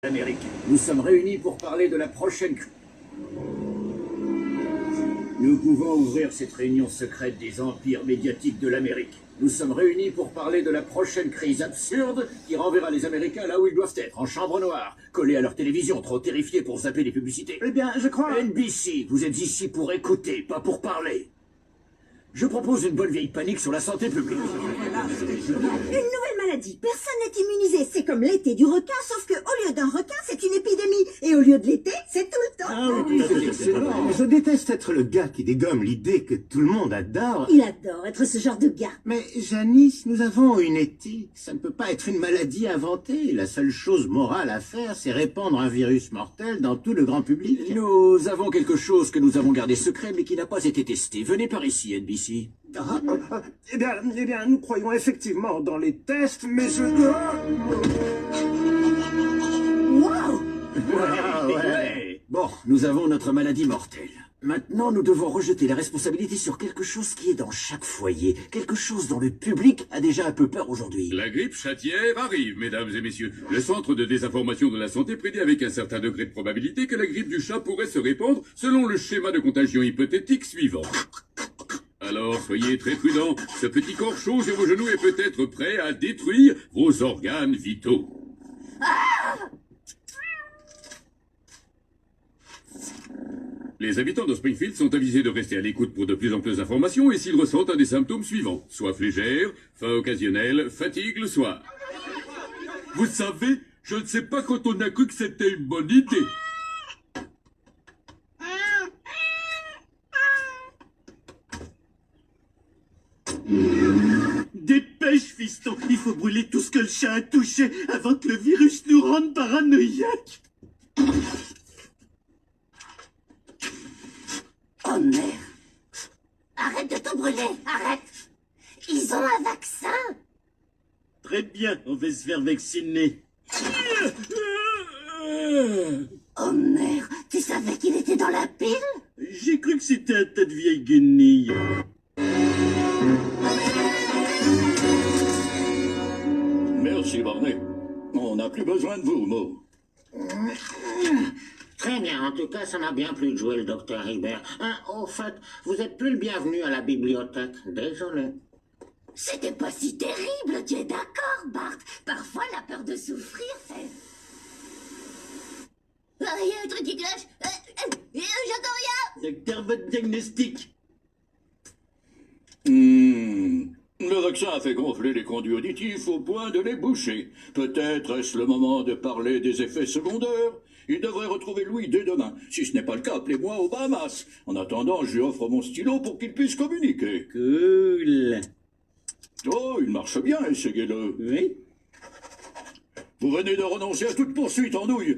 Amérique. Nous sommes réunis pour parler de la prochaine crise. Nous pouvons ouvrir cette réunion secrète des empires médiatiques de l'Amérique. Nous sommes réunis pour parler de la prochaine crise absurde qui renverra les Américains là où ils doivent être, en chambre noire, collés à leur télévision, trop terrifiés pour zapper les publicités. Eh bien, je crois... NBC, vous êtes ici pour écouter, pas pour parler. Je propose une bonne vieille panique sur la santé publique. Une nouvelle maladie. Personne n'est immunisé. C'est comme l'été du requin, sauf que au lieu d'un requin, c'est une épidémie. Et au lieu de l'été, c'est tout le temps. Ah oui, c'est excellent. Je déteste être le gars qui dégomme l'idée que tout le monde adore. Il adore être ce genre de gars. Mais Janice, nous avons une éthique. Ça ne peut pas être une maladie inventée. La seule chose morale à faire, c'est répandre un virus mortel dans tout le grand public. Nous avons quelque chose que nous avons gardé secret mais qui n'a pas été testé. Venez par ici, NBC. Eh bien, nous croyons effectivement dans les tests, mais je... Wow! Ouais. Bon, nous avons notre maladie mortelle. Maintenant, nous devons rejeter la responsabilité sur quelque chose qui est dans chaque foyer. Quelque chose dont le public a déjà un peu peur aujourd'hui. La grippe châtière arrive, mesdames et messieurs. Le Centre de désinformation de la santé prédit avec un certain degré de probabilité que la grippe du chat pourrait se répandre selon le schéma de contagion hypothétique suivant. Alors, soyez très prudents. Ce petit corps chaud sur vos genoux est peut-être prêt à détruire vos organes vitaux. Les habitants de Springfield sont avisés de rester à l'écoute pour de plus en plus d'informations et s'ils ressentent un des symptômes suivants. Soif légère, faim occasionnelle, fatigue le soir. Vous savez, je ne sais pas quand on a cru que c'était une bonne idée. Dépêche, fiston, il faut brûler tout ce que le chat a touché avant que le virus nous rende paranoïaques. Oh merde! Arrête de te brûler, arrête! Ils ont un vaccin! Très bien, on va se faire vacciner. Oh merde, tu savais qu'il était dans la pile? J'ai cru que c'était un tas de vieilles guenilles. Merci, Barney. On n'a plus besoin de vous, Mo. Très bien, en tout cas, ça m'a bien plu de jouer le docteur Hibert. Au fait, vous êtes plus le bienvenu à la bibliothèque. Désolé. C'était pas si terrible, tu es d'accord, Bart? Parfois, la peur de souffrir fait... Ah, il y a un truc qui cloche. J'entends rien. Docteur, votre diagnostic. Le vaccin a fait gonfler les conduits auditifs au point de les boucher. Peut-être est-ce le moment de parler des effets secondaires. Il devrait retrouver Louis dès demain. Si ce n'est pas le cas, appelez-moi aux Bahamas. En attendant, je lui offre mon stylo pour qu'il puisse communiquer. Cool. Oh, il marche bien, essayez-le. Oui? Vous venez de renoncer à toute poursuite en nouille.